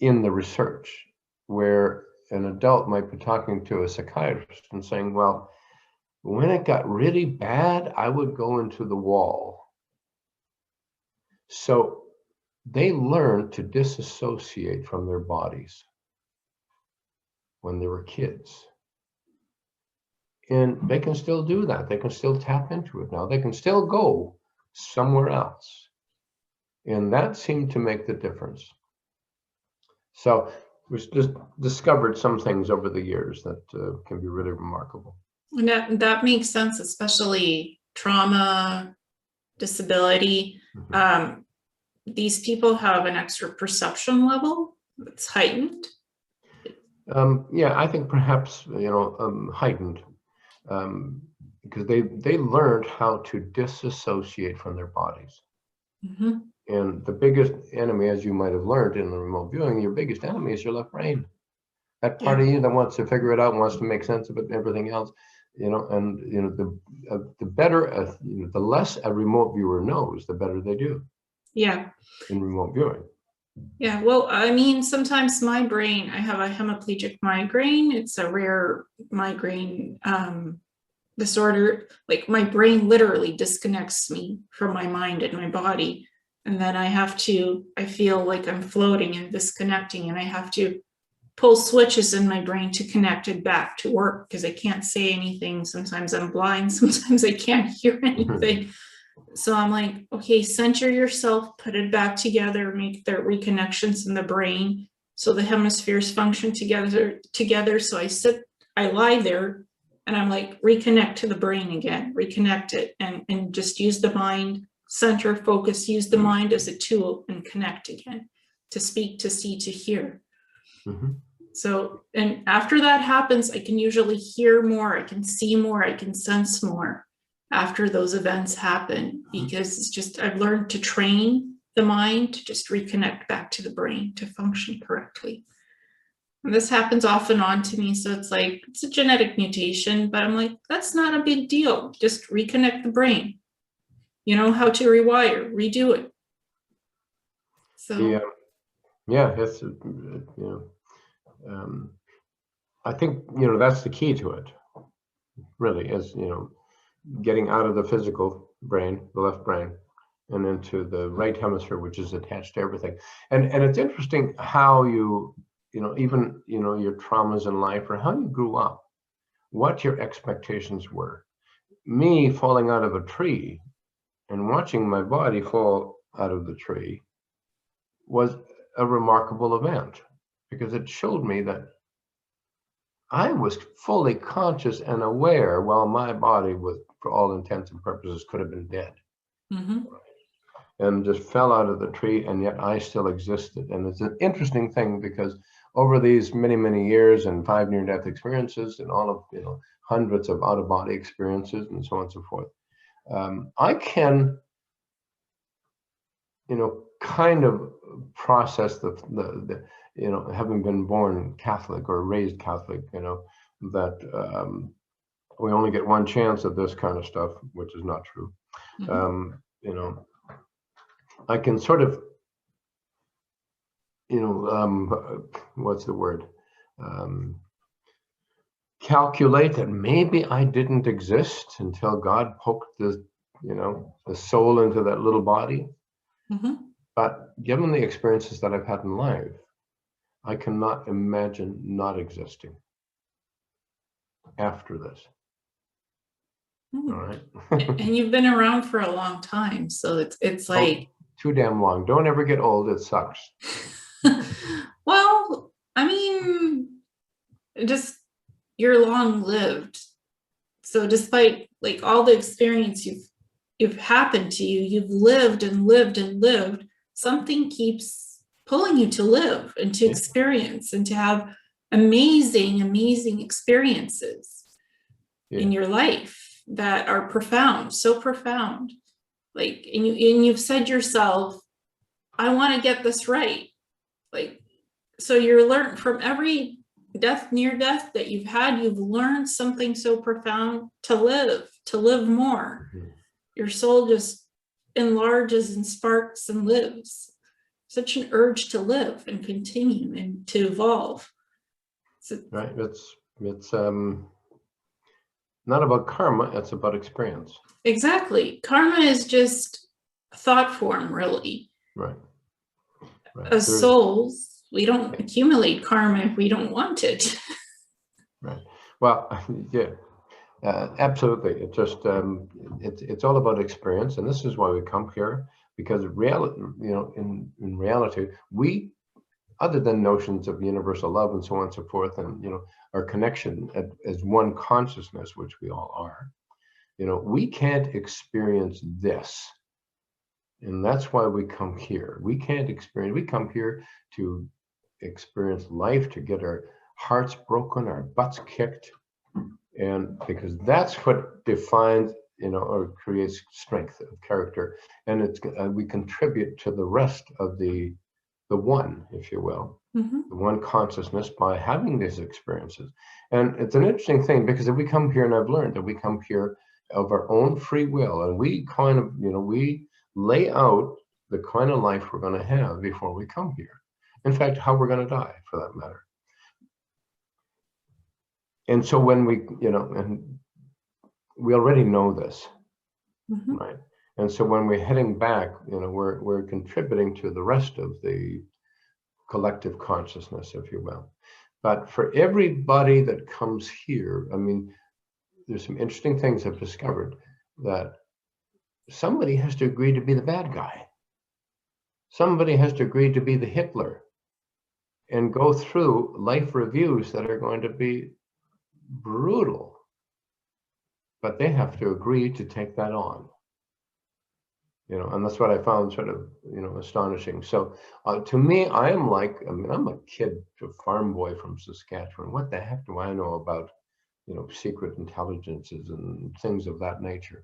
in the research, where an adult might be talking to a psychiatrist and saying, well, when it got really bad, I would go into the wall. So they learned to disassociate from their bodies when they were kids. And they can still do that. They can still tap into it now. They can still go somewhere else. And that seemed to make the difference. So we've just discovered some things over the years that can be really remarkable. And that makes sense, especially trauma, disability. These people have an extra perception level that's heightened. I think perhaps, heightened, because they learned how to disassociate from their bodies. And the biggest enemy, as you might have learned in the remote viewing, your biggest enemy is your left brain. That part of you that wants to figure it out, wants to make sense of it and everything else, the better, the less a remote viewer knows, the better they do. Yeah. In remote viewing. Yeah, well, sometimes my brain, I have a hemiplegic migraine. It's a rare migraine disorder. Like my brain literally disconnects me from my mind and my body. And then I feel like I'm floating and disconnecting, and I have to pull switches in my brain to connect it back to work because I can't say anything. Sometimes I'm blind, sometimes I can't hear anything. So I'm like, okay, center yourself, put it back together, make the reconnections in the brain so the hemispheres function together. So I lie there and I'm like, reconnect to the brain again, reconnect it, and just use the mind, center, focus, use the mind as a tool and connect again, to speak, to see, to hear. So, and after that happens, I can usually hear more, I can see more, I can sense more after those events happen, because it's just, I've learned to train the mind to just reconnect back to the brain to function correctly. And this happens off and on to me. So it's like, it's a genetic mutation, but I'm like, that's not a big deal. Just reconnect the brain. You know how to rewire, redo it. So that's I think that's the key to it, really, is getting out of the physical brain, the left brain, and into the right hemisphere, which is attached to everything. And it's interesting how even your traumas in life or how you grew up, what your expectations were. Me falling out of a tree and watching my body fall out of the tree was a remarkable event, because it showed me that I was fully conscious and aware while my body was, for all intents and purposes, could have been dead. Mm-hmm. And just fell out of the tree, and yet I still existed. And it's an interesting thing, because over these many, many years and 5 near-death experiences and all of, hundreds of out-of-body experiences and so on and so forth, I can, kind of process the having been born Catholic or raised Catholic, that we only get one chance at this kind of stuff, which is not true. Mm-hmm. I can sort of, what's the word? Calculate that maybe I didn't exist until God poked the soul into that little body. Mm-hmm. But given the experiences that I've had in life, I cannot imagine not existing after this. Mm-hmm. All right. And you've been around for a long time, so it's like too damn long. Don't ever get old. It sucks. Well, I mean, just you're long lived. So despite like all the experience you've happened to you, you've lived and lived and lived, something keeps pulling you to live and to experience and to have amazing experiences in your life that are profound, so profound. Like, and you've said yourself, I want to get this right. Like, so you're learned from every near death that you've had, you've learned something so profound to live more. Mm-hmm. Your soul just enlarges and sparks and lives. Such an urge to live and continue and to evolve. So, right. It's not about karma, it's about experience. Exactly. Karma is just thought form, really. Right. As souls, we don't accumulate karma if we don't want it. Right. Well, yeah, absolutely. It just it's all about experience, and this is why we come here, because reality, in reality, we, other than notions of universal love and so on and so forth, and our connection as one consciousness, which we all are, we can't experience this. And that's why we come here. We come here to experience life, to get our hearts broken, our butts kicked. And because that's what defines, or creates strength of character. And it's we contribute to the rest of the one, if you will, mm-hmm. the one consciousness by having these experiences. And it's an interesting thing, because if we come here, and I've learned that we come here of our own free will, and we kind of, we lay out the kind of life we're going to have before we come here. In fact, how we're going to die, for that matter. And so when we, and we already know this, mm-hmm. right? And so when we're heading back, we're contributing to the rest of the collective consciousness, if you will. But for everybody that comes here, I mean, there's some interesting things I've discovered, that somebody has to agree to be the bad guy. Somebody has to agree to be the Hitler and go through life reviews that are going to be brutal. But they have to agree to take that on. And that's what I found sort of, astonishing. So to me, I'm a kid, a farm boy from Saskatchewan. What the heck do I know about, secret intelligences and things of that nature?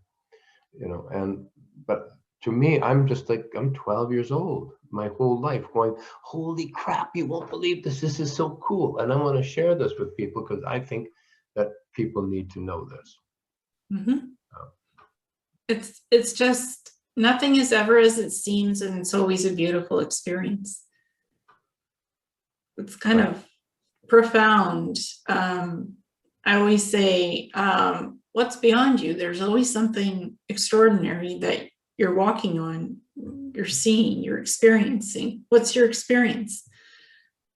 But to me, I'm 12 years old, my whole life going, holy crap, you won't believe this. This is so cool. And I want to share this with people, because I think that people need to know this. Mm-hmm. It's just, nothing is ever as it seems, and it's always a beautiful experience. It's kind of profound. I always say, what's beyond you? There's always something extraordinary that you're walking on, you're seeing, you're experiencing. What's your experience?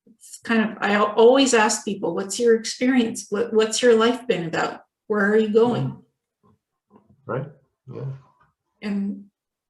It's kind of, I always ask people, what's your experience? What's your life been about? Where are you going? Right. Yeah. And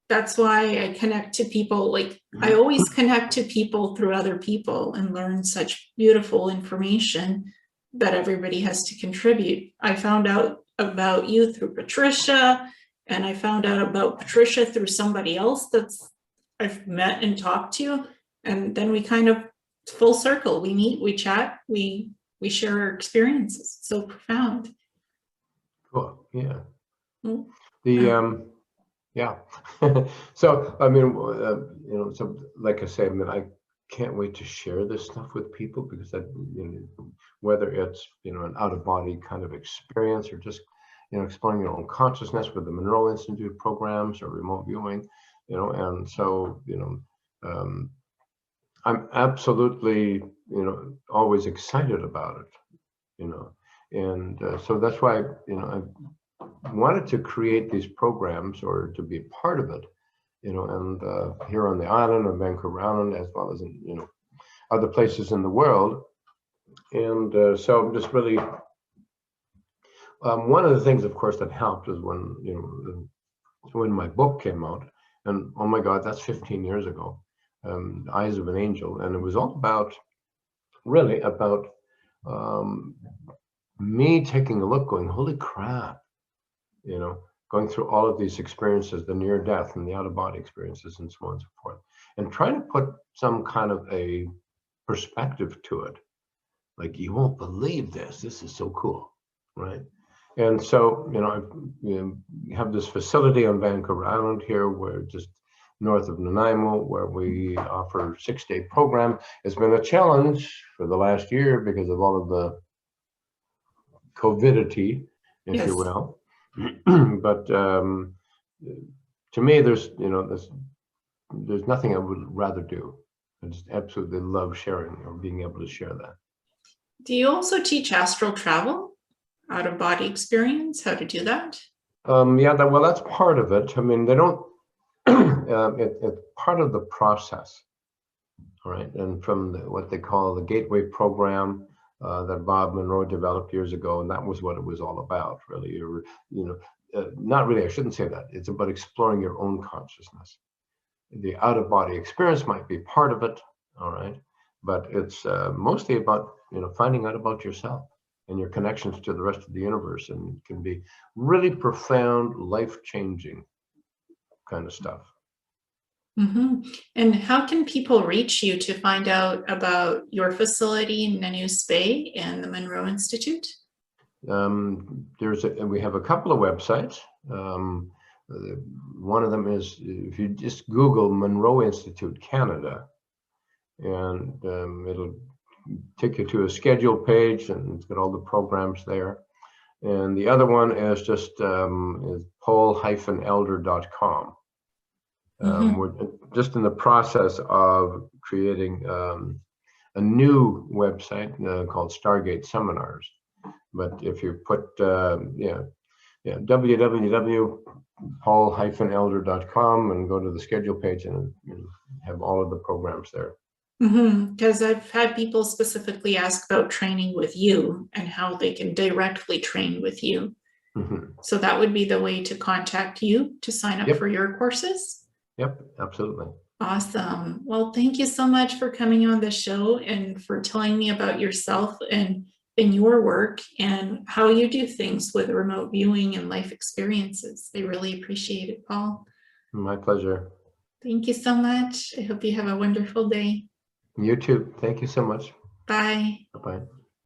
that's why I connect to people. Like, I always connect to people through other people and learn such beautiful information that everybody has to contribute. I found out about you through Patricia, and I found out about Patricia through somebody else that's I've met and talked to. And then we kind of full circle. We meet, we chat, we share our experiences. It's so profound. Cool. Yeah. Mm. The yeah. So I mean, you know, so like I say, I mean, I can't wait to share this stuff with people, because that, you know, whether it's, you know, an out of body kind of experience, or just, you know, exploring your own consciousness with the Monroe Institute programs or remote viewing, you know, and so, you know, I'm absolutely, you know, always excited about it, you know, and so that's why, you know, I wanted to create these programs, or to be a part of it, you know, and here on the island of Vancouver Island, as well as in, you know, other places in the world. And so I'm just really, one of the things, of course, that helped is when, you know, when my book came out, and oh my God, that's 15 years ago, Eyes of an Angel. And it was all about, really about me taking a look, going, holy crap, you know, going through all of these experiences, the near death and the out of body experiences and so on and so forth, and trying to put some kind of a perspective to it. Like, you won't believe this. This is so cool, right? And so, you know, I have this facility on Vancouver Island here, where just north of Nanaimo, where we offer 6-day program. It's been a challenge for the last year because of all of the COVIDity, if Yes. you will. But to me, there's, you know, there's nothing I would rather do. I just absolutely love sharing, or being able to share that. Do you also teach astral travel, out of body experience, how to do that? Yeah, well, that's part of it. I mean, they don't, it's part of the process, all right? And from what they call the Gateway program that Bob Monroe developed years ago, and that was what it was all about, really. You know, not really, I shouldn't say that. It's about exploring your own consciousness. The out-of-body experience might be part of it, all right? But it's mostly about, you know, finding out about yourself and your connections to the rest of the universe, and it can be really profound, life-changing kind of stuff. Mm-hmm. And how can people reach you to find out about your facility in Nanoose Bay and the Monroe Institute? We have a couple of websites. One of them is, if you just Google Monroe Institute Canada, and it'll take you to a schedule page, and it's got all the programs there. And the other one is just is paul-elder.com. We're just in the process of creating a new website called Stargate Seminars. But if you put www.paul-elder.com and go to the schedule page, and you have all of the programs there. Because I've had people specifically ask about training with you and how they can directly train with you. So that would be the way to contact you to sign up for your courses? Yep, absolutely. Awesome. Well, thank you so much for coming on the show and for telling me about yourself and in your work and how you do things with remote viewing and life experiences. I really appreciate it, Paul. My pleasure. Thank you so much. I hope you have a wonderful day. You too. Thank you so much. Bye. Bye-bye.